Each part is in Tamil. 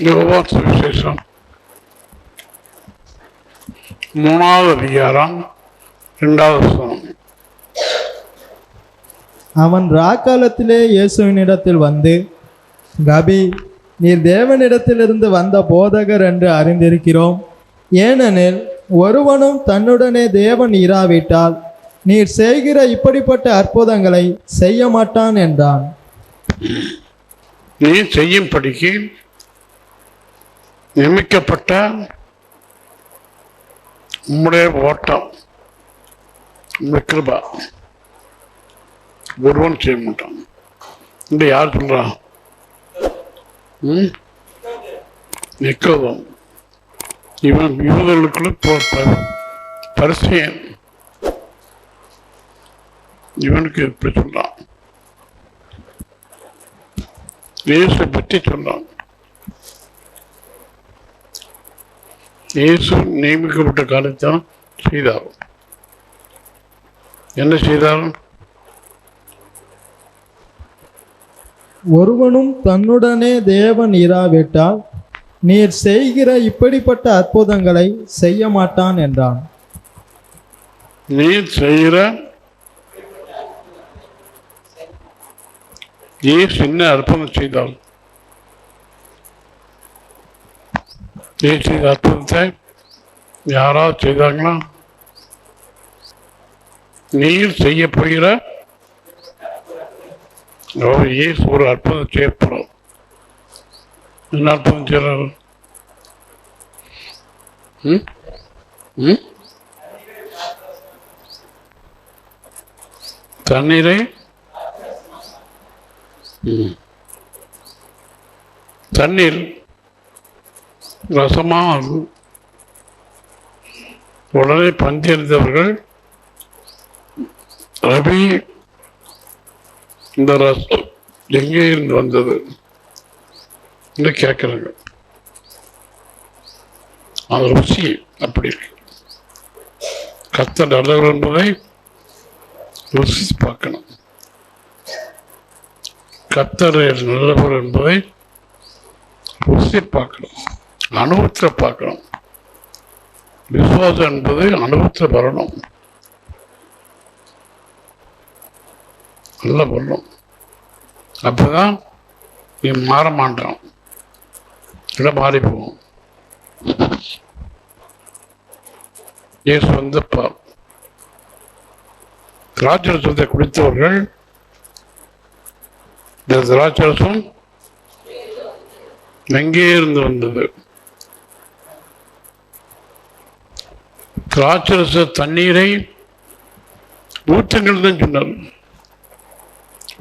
யோவான் சுவிசேஷம் 3வது அதிகாரம் 2வது வசனம். அவன் ராக்காலத்திலே இயேசுவினிடத்தில் வந்து, ரபி, நீர் தேவனிடத்திலிருந்து வந்த போதகர் என்று அறிந்திருக்கிறோம். ஏனெனில் ஒருவனும் தன்னுடனே தேவன் இராவிட்டால் நீர் செய்கிற இப்படிப்பட்ட அற்புதங்களை செய்ய மாட்டான் என்றான். நீ செய்யும்படிக்கு நியமிக்கப்பட்ட உம்முடைய ஓட்டம், உம்முடைய கிருபா ஒருவன் செய்ய மாட்டான். இந்த யார் சொல்றான்? நிக்கோதேம். இவன் யூதர்களுக்குள்ள பரிசேயன். இவனுக்கு எப்படி சொல்றான்? இயேசு பற்றி சொல்றான். இயேசு நியமிக்கப்பட்ட காலத்தான் செய்தார். என்ன செய்தார்? ஒருவனும் தன்னுடனே தேவன் இராவிட்டால் நீர் செய்கிற இப்படிப்பட்ட அற்புதங்களை செய்ய மாட்டான் என்றான். நீர் செய்கிற இயேசு என்ன அற்புதம் செய்தார்? இயேசு செய்த அற்புதத்தை யாராவது செய்தாங்களா? நீர் செய்ய போகிற இயேசு ஒரு அற்புதம் செய்யப்படும். என்ன அற்புதம் செய்யறாரு? தண்ணீரை தண்ணீர் ரசமாக உடனே பந்தியறிந்தவர்கள், ரபி, இந்த ரசம் எங்கே இருந்து வந்தது என்று கேட்கிறாங்க. அது ருசி அப்படி இருக்கு. கர்த்தர் நல்லவர் என்பதை ருசி பார்க்கணும். கர்த்தர் நல்லவர் என்பதை ருசி பார்க்கணும், அனுபவத்தில் பார்க்கணும். விசுவாசம் என்பதை அனுபவத்தில் வரணும். நல்லா வரணும். அப்பதான் நீ மாற மாட்டான், இடம் மாறி போவோம். இயேசு வந்து திராட்சரசத்தை குடித்தவர்கள், இந்த திராட்சரசம் எங்கே இருந்து வந்தது? திராட்சரச தண்ணீரை ஊற்றுங்கள் தான் சொன்னார்.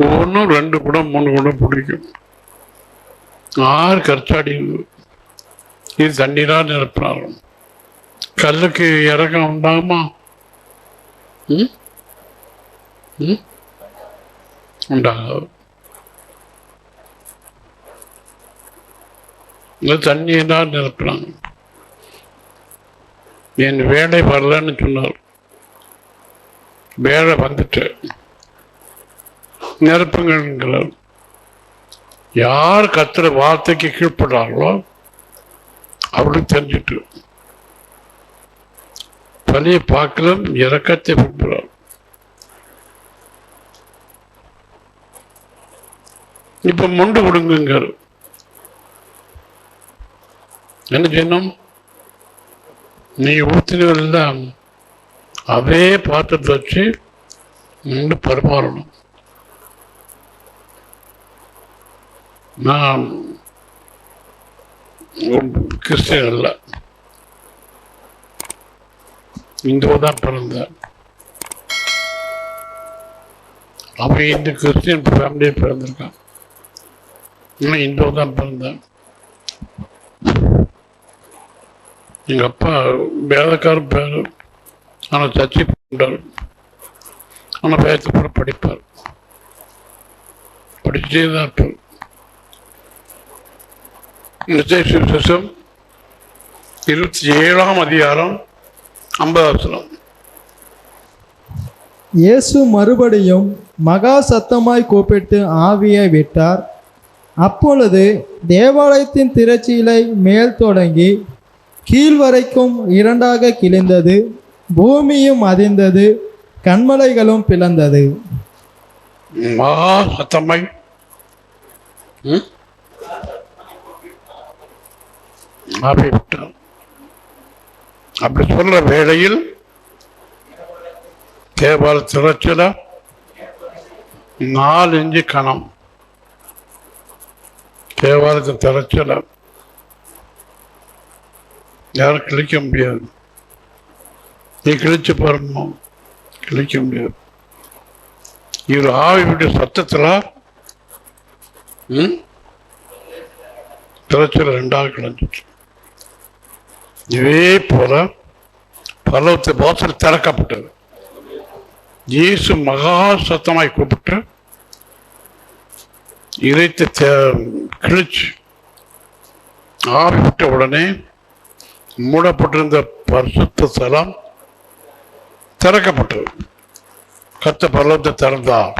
ஒவ்வொன்றும் 2 குடம் 3 குடம் பிடிக்கும். 6 கற்சாடி இது தண்ணீராக நிரப்பினாலும் கல்லுக்கு இறக்கம் உண்டாகுமா? உண்டாகாது. தண்ணீராக நிரப்பினாங்க. என் வேலை வரலன்னு சொன்னார். வேலை வந்துட்டு நிரப்புங்கிறார். யார் கத்துற வார்த்தைக்கு கீழ்படுறாங்களோ அவளுக்கு தெரிஞ்சிட்டு பலிய பார்க்கலாம், இறக்கத்தை விரும்புகிறார். இப்ப மொண்டு கொடுங்க. என்ன செய்யணும்? நீ ஊத்தினெல்லாம் அதே பாத்திரத்தை வச்சு மொண்டு பரிமாறணும். நான் கிறிஸ்டியன் அல்ல, இந்து தான் பிறந்தேன். அவன் இந்து கிறிஸ்டியன் ஃபேமிலியை பிறந்திருக்கான். நான் இந்து தான் பிறந்தேன். எங்க அப்பா வேதக்காரர் பேர், ஆனால் சர்ச்சை பண்ணுறாரு. ஆனால் வேதத்தை கூட படிப்பார், படிச்சுட்டே தான் இருப்பார். சுவிசேஷம் 27ஆம் அதிகாரம் 50 வசனம். இயேசு மறுபடியும் மகா சத்தமாய் கூப்பிட்டு ஆவியை விட்டார். அப்பொழுது தேவாலயத்தின் திரைச்சீலை மேல் தொடங்கி கீழ் வரைக்கும் இரண்டாக கிழிந்தது, பூமியும் அதிர்ந்தது, கன்மலைகளும் பிளந்தது. மகா சத்தமாய் ஆகிவிட்டார். அப்படி சொல்ற வேளையில் தேவாலய திரைச்சீலை 4 இன்ச்சு கணம். தேவாலயத்தின் திரைச்சீலை யாரும் கிழிக்க முடியாது. நீ கிழிச்சு பாருங்க, கிழிக்க முடியாது. இவர் ஆவியுடைய சத்தத்தில் திரைச்சீலை 2ஆக கிழிஞ்சிச்சு. இதே போல பரலோகத்து வாசல் திறக்கப்பட்டது. இயேசு மகா சத்தமாய் கூப்பிட்டு இறைத்த கிழிச்சு ஆவி விட்ட உடனே மூடப்பட்டிருந்த பரிசுத்த ஸ்தலம் திறக்கப்பட்டது. கர்த்தர் பரலோகத்தை திறந்தார்.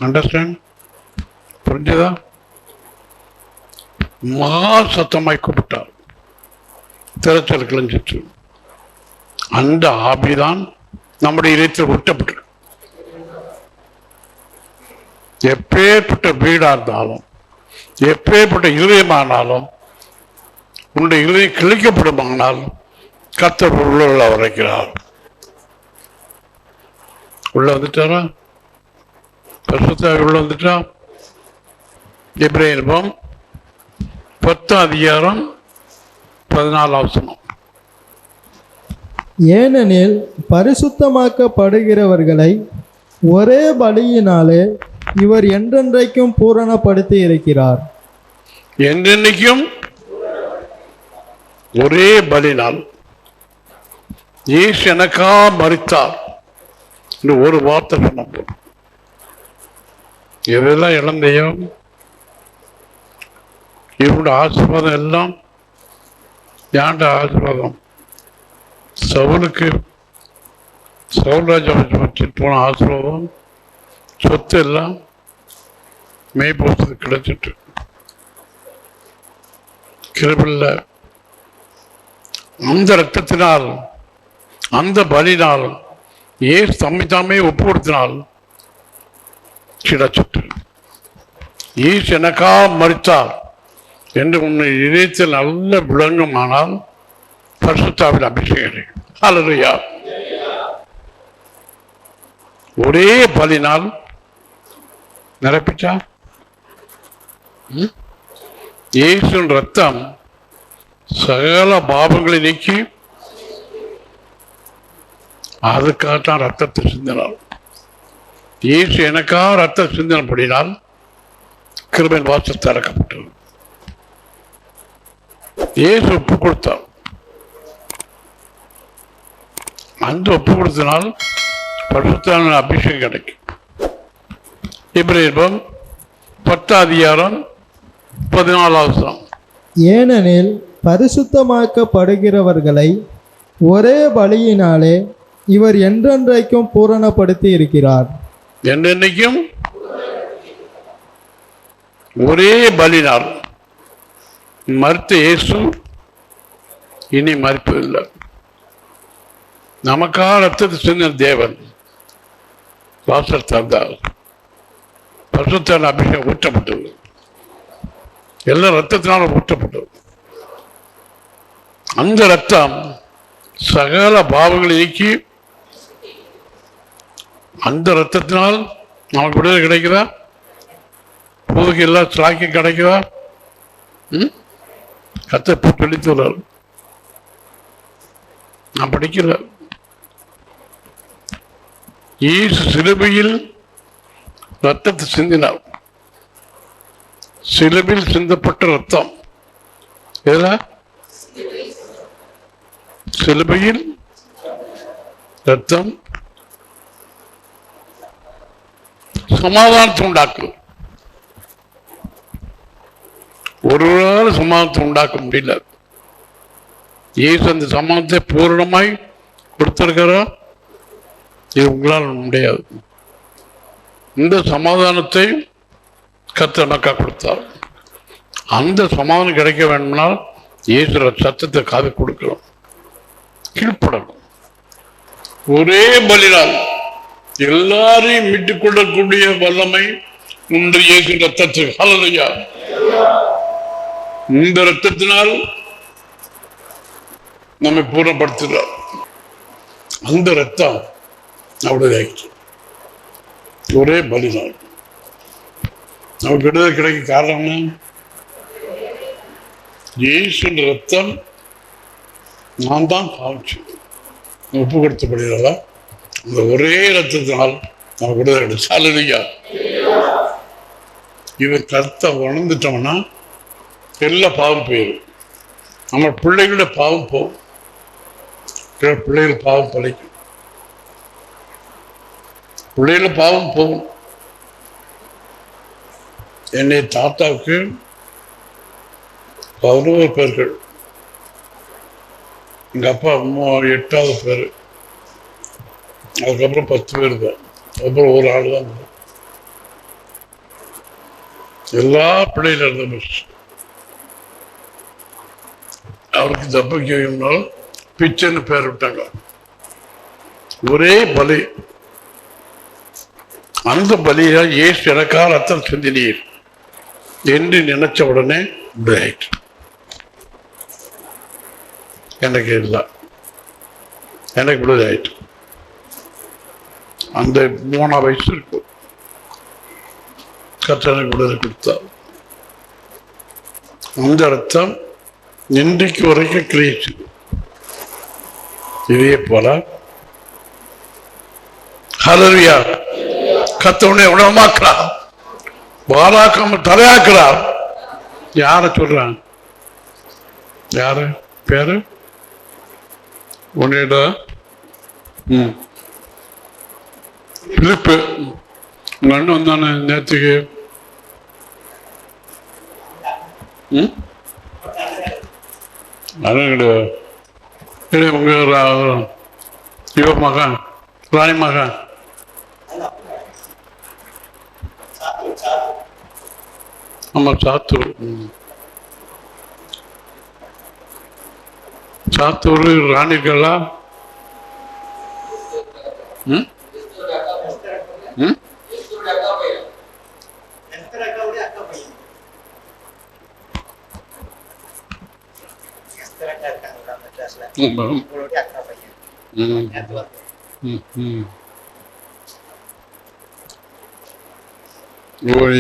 அண்டர்ஸ்டாண்ட்? புரிஞ்சதா? மகா சத்தமாய் கூப்பிட்டார், திரைச்சல் கிழிஞ்சிட்டு. அந்த ஆவிதான் நம்முடைய இதயத்தில் ஒட்டப்பட்டு, எப்பேற்பட்ட வீடா இருந்தாலும், எப்பேற்பட்ட இதயமானாலும், உன்னுடைய இதயம் கிழிக்கப்படுமானால் கர்த்தர் உள்ள வரைக்கிறார். உள்ள வந்துட்டாரா? பரிசுத்த உள்ள வந்துட்டா? எபிரேயர் 10:14. ஏனெனில் பரிசுத்தமாக்கப்படுகிறவர்களை ஒரே பலியினாலே இவர் என்றென்றைக்கும் பூரணப்படுத்தி இருக்கிறார். என்றென்னைக்கும் ஒரே பலினால் இயேசு எனக்கா மரித்தார் என்று ஒரு வார்த்தை சொன்ன போது எதெல்லாம் இழந்தையோ இவருடைய ஆசீர்வாதம் எல்லாம் யாண்ட ஆசீர்வாதம். சவுலுக்கு சவுல்ராஜா வச்சுட்டு போன ஆசீர்வாதம், சொத்து எல்லாம் மேய்போசது கிடைச்சிட்டு கிருபையில்ல அந்த ரத்தத்தினால், அந்த பலினால், ஏசு தம்மை தாமே ஒப்பு கொடுத்தினால் கிடைச்சிட்டு. ஈசு எனக்கா மரித்தார் என்று உன்னை இதயத்தில் நல்ல விளங்குமானால் பரிசுத்தாவில் அபிஷேகம். அல்லேலூயா. ஒரே பலினால் நிரப்பிச்சா இயேசுவின் ரத்தம் சகல பாவங்களை நீக்கி அதுக்காகத்தான் ரத்தத்தை சிந்தினார். இயேசு எனக்கா ரத்த சிந்தனப்படினால் கிருபையின் வாசல் திறக்கப்பட்டது. இயேசு ஒப்பு கொடுத்தார். அந்த ஒப்பு கொடுத்தனால் பரிசுத்த அபிஷேகம் கிடைக்கும். எபிரேயர் 10:14. ஏனெனில் பரிசுத்தமாக்கப்படுகிறவர்களை ஒரே பலியினாலே இவர் என்றென்றைக்கும் பூரணப்படுத்தி இருக்கிறார். என்றென்னைக்கும் ஒரே பலினால் மரித்த இயேசு இனி மரிப்பதில்லை. நமக்காக ரத்தத்தை சிந்தின தேவன் வாசல் தந்தார். பரிசுத்த அபிஷேகம் ஊற்றப்பட்டது. எல்லாம் ரத்தத்தினால ஊற்றப்பட்டது. அந்த ரத்தம் சகல பாவங்களை நீக்கி அந்த ரத்தத்தினால் நமக்கு விடுதலை கிடைக்குதா? புதுக்கு எல்லாம் சாக்கியம் கிடைக்குதா? கத்தை சொல்லித்துள்ளார். நான் படிக்கிறேன். இயேசு சிலுவையில் ரத்தத்தை சிந்தினார். சிலுவையில் சிந்தப்பட்ட ரத்தம் எதுல? சிலுவையில் ரத்தம் சமாதானத்தை உண்டாக்கும். ஒருவரால் சமாதானத்தை உண்டாக்க முடியல. இயேசு அந்த சமாதானத்தை பூரணமாய் கொடுத்திருக்கிறார். இது உங்களால் முடியாது. இந்த சமாதானத்தை கர்த்தர் நமக்காக கொடுத்தார். அந்த சமாதானம் கிடைக்க வேண்டும்னால் இயேசு சத்தத்தை காது கொடுக்கணும், கீழ்ப்படணும். ஒரே பலினால் எல்லாரையும் மீட்டுக் கொள்ளக்கூடிய வல்லமை உண்டு இயேசு ரத்தத்துக்கு. ஹல்லேலூயா. இந்த ரத்தத்தினால் நம்மை பூர்ணப்படுத்துகிறார். அந்த ரத்தம் அவருடைய ஒரே பலினால் நமக்கு விடுதலை கிடைக்க காரணம் இயேசு ரத்தம். நான் தான் பாவிச்சு ஒப்பு கொடுத்தப்படுகிறதா அந்த ஒரே ரத்தத்தினால் நமக்கு விடுதலை கிடைச்சு. ஹல்லேலூயா. இதை கருத்தை உணர்ந்துட்டோம்னா எல்லா பாவம் போயிடும். நம்ம பிள்ளைகளோட பாவம் போகும், பிள்ளைகள் பாவம் பழைக்கும், பிள்ளைகள பாவம் போகும். என்னை தாத்தாவுக்கு 11 பேர்கள், எங்க அப்பா அம்மா 8வது பேர், அதுக்கப்புறம் 10 பேர் தான், அப்புறம் ஒரு ஆள் தான். எல்லா பிள்ளையில இருந்த அவருக்கு தப்பிக்கணும்னால பிச்சைன்னு பேர் விட்டாங்க. ஒரே பலி. அந்த பலியா இயேசு எனக்காக ரத்தம் சிந்தினீர் என்று நினைச்ச உடனே எனக்கு இல்லை, எனக்கு விடுதலை ஆயிட்டு. அந்த 3 வயசு இருக்கும் கர்த்தர் விடுதலை கொடுத்தார். அந்த ரத்தம் இன்றைக்கு வரைக்கும் கிளியிச்சு. இதே போல ஹல்லேலூயா. கர்த்தருடைய உணவாக்குறார், வாராக்காம தலையாக்குறார். யார சொல்றான்? யாரு பேரு? உன்னிட பிலிப்பு உங்க அண்ணன் வந்தானே நேற்றுக்கு. உங்க இவ மகன், ராணி மகன், ஆமா சாத்தூர். சாத்தூர் ராணிகளா?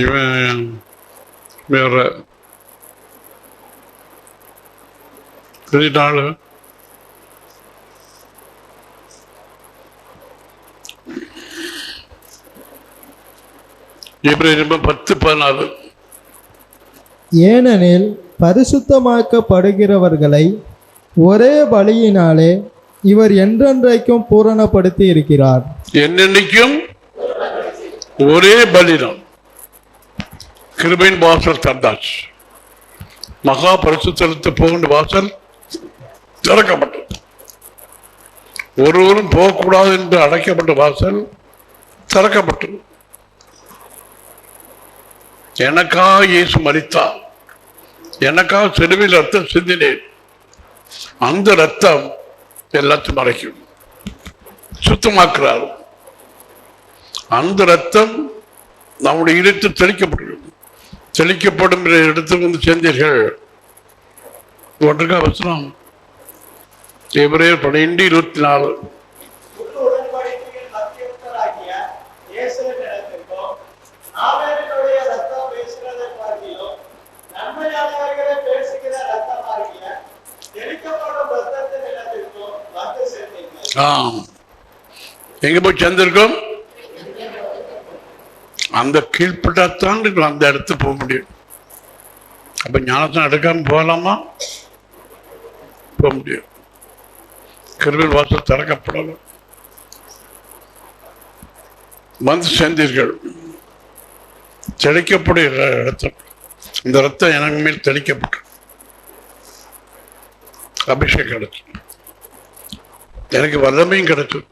இவன் வேற பெரிய நாள். எபிரேயர் 10:14. ஏனெனில் பரிசுத்தமாக்கப்படுகிறவர்களை ஒரே பலியினாலே இவர் என்றென்றைக்கும் பூரணப்படுத்தி இருக்கிறார். என்னென்னைக்கும் ஒரே பலிதான். கிருபையின் வாசல் தந்தாச்சு. மகா பரிசுத்தலத்து போகின்ற வாசல் திறக்கப்பட்டது. ஒருவரும் போகக்கூடாது என்று அடைக்கப்பட்ட வாசல் திறக்கப்பட்டது. எனக்காக இயேசு மரித்தார், எனக்காக சிலுவையில் ரத்தம் சிந்தினேன். அந்த ரத்தம் எல்லாத்தையும் மறைக்கும், சுத்தமாக்குறார். அந்த ரத்தம் நம்முடைய இடத்தில் தெளிக்கப்படும். தெளிக்கப்படும் இடத்துக்கு வந்து சேர்ந்தீர்கள். ஒன்றுக்கா வசனம் எபிரேயர் 12:24. எங்க போய் சேர்ந்திருக்கோம்? அந்த கீழ்பட்டாத்தான் அந்த இடத்து போக முடியும். அப்ப ஞானத்தான் எடுக்காம போகலாமா? போக முடியும். கிருபையின் வாசல் திறக்கப்படலாம். வந்து சேர்ந்தீர்கள். தெளிக்கப்படுகிற இடத்துல இந்த ரத்தம் எனக்கு மேல் தெளிக்கப்பட்டு அபிஷேகம் கிடைச்சு, எனக்கு வல்லமையும் கிடைச்சது.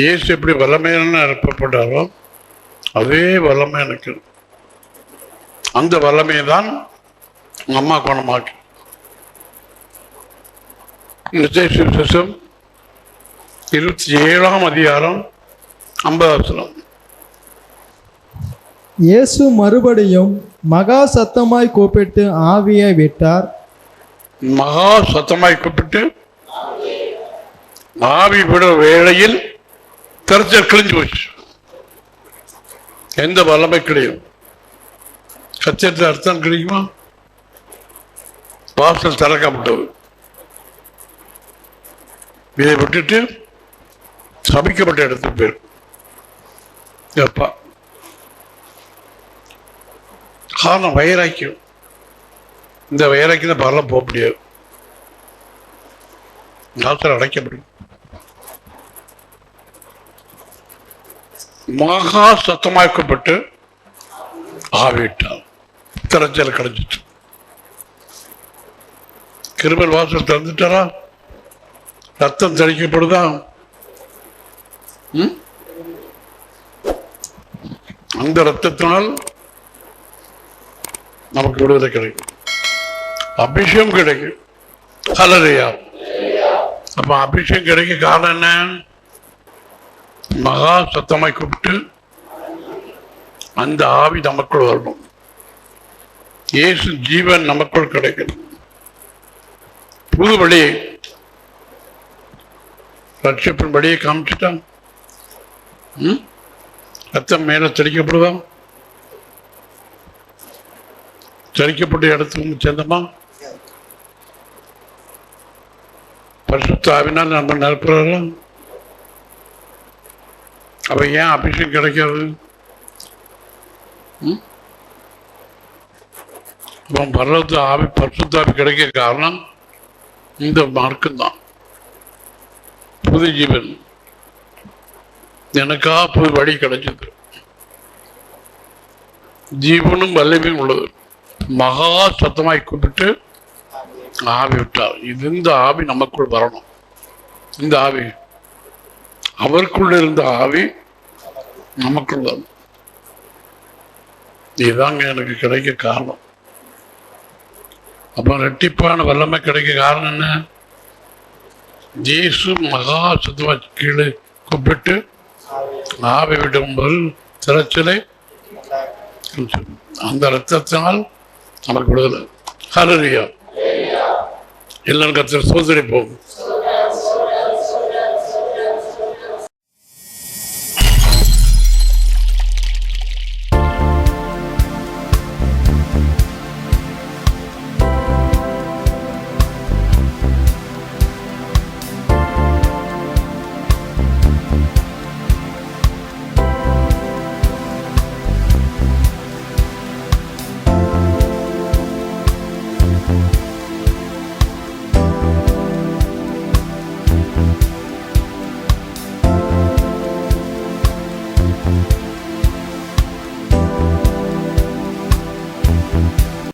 இயேசு எப்படி வல்லமையான நிரப்பப்பட்டாரோ அதே வல்லமை எனக்கு. அந்த வல்லமையை தான் உங்க அம்மா குணமாக்கி. சுவிசேஷம் 27ஆம் அதிகாரம் 50 வசனம். இயேசு மறுபடியும் மகா சத்தமாய் கூப்பிட்டு ஆவியை விட்டார். மகா சத்தமாய் கூப்பிட்டு ஆவி விட வேளையில் கருத்தர் கிழிஞ்சு போச்சு. எந்த வல்லமை கிடையாது. கத்தியத்தில் அர்த்தம் கிடைக்குமா? வாசல் திறக்கப்பட்டது. இதை விட்டுட்டு சபிக்கப்பட்ட இடத்துக்கு பேர் அப்பா. காரணம் வைராக்கியம். இந்த வைராக்கியம் பரலாம் போக முடியாது. வாசல் அடைக்கப்படும். மகா சத்தமாக்கப்பட்டு ஆவிட்டால் திரைச்சல் கிடைச்சிட்டு கிருபல் வாசல் திறந்துட்டாரா? ரத்தம் தெளிக்கப்படுதா? அந்த ரத்தத்தினால் நமக்கு விடுதலை கிடைக்கும், அபிஷேகம் கிடைக்கும். ஹல்லேலூயா. அப்ப அபிஷேகம் கிடைக்க காரணம் என்ன? மகா சத்தமாய் கூப்பிட்டு அந்த ஆவி நமக்குள் வரணும். இயேசு ஜீவன் நமக்குள் கிடைக்கணும். புது வழியை, ரட்சிப்பின் வழியை காமிச்சுட்டான். ரத்தம் மேல தெளிக்கப்படுதா? தெளிக்கப்பட்ட இடத்துக்கு சேர்ந்தமா? பரிசுத்த ஆவினால் நம்ம நிரப்புறாரா? அப்ப ஏன் அபிஷேகம் கிடைக்காது? பரலோகத்து ஆவி, பரிசுத்த ஆவி கிடைக்க காரணம் இந்த மார்க்கம் தான். புது ஜீவன் எனக்கா புது வழி கிடைச்சது. ஜீவனும் வல்லமையும் உள்ளது. மகா சத்தமாய் கூப்பிட்டு ஆவி விட்டார். இது இந்த ஆவி நமக்குள் வரணும். இந்த ஆவி அவருக்குள்ள இருந்த ஆவி நமக்குள் வரணும். இதுதாங்க எனக்கு கிடைக்க காரணம். அப்ப ரெட்டிப்பான வல்லமை கிடைக்க காரணம் என்ன? இயேசு மகா சத்தமா கீழே கூப்பிட்டு ஆவி விடும்போது திரைச்சலை அந்த ரத்தத்தினால் நமக்கு விடுதலை. ஹல்லேலூயா. எல்லாரும் கர்த்தரை ஸ்தோத்திரிப்போம்.